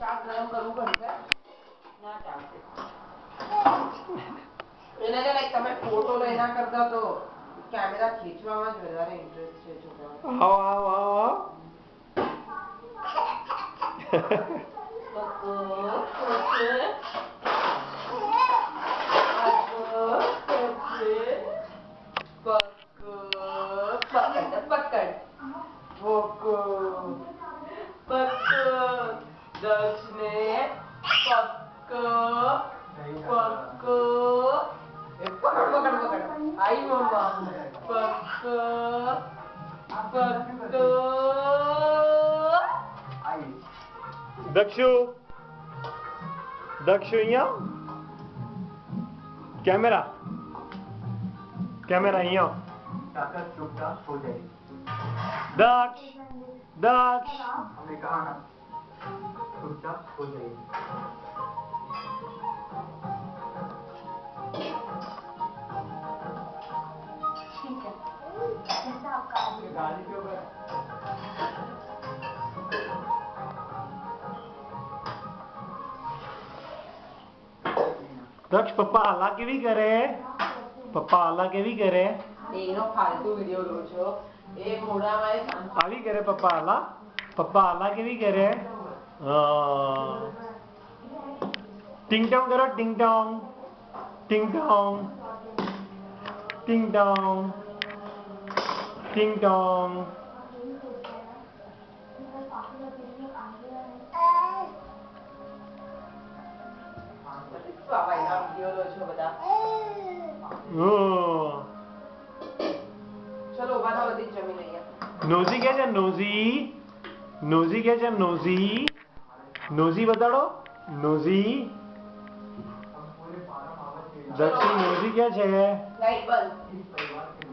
શાક ગરમ કરવું પડશે ના ચાલશે એને જે લાઈક તમે ફોટો લેના કરતા તો કેમેરા ખીચવામાં જ વધારે ઇન્ટરેસ્ટ છે છોકરાઓ આવ दक्षु અહીંયા कैमरा અહીંયા ताकत चुपचाप हो जाएगी दक्ष हमने कहा ना चुपचाप हो जाएगी ठीक है जैसा आपका गाड़ी के ऊपर दक्ष पप्पा हल्ला केवी करे એનો ફાલતુ વિડિયો લો છો એ મોઢામાં એ આવી કરે પપ્પા હલ્લા કેવી કરે ટિંગ ટોંગ કરો ટિંગ ટોંગ ટિંગ ટોંગ ટિંગ ટોંગ ટિંગ ટોંગ બાબા એના વિડિયો લો છો બધા ચલો ઉભા થાઓ બધી જમી લઈએ નોઝી કે છે નોઝી બતાડો નોઝી દક્ષી નોઝી કે છે લાઈટ બંધ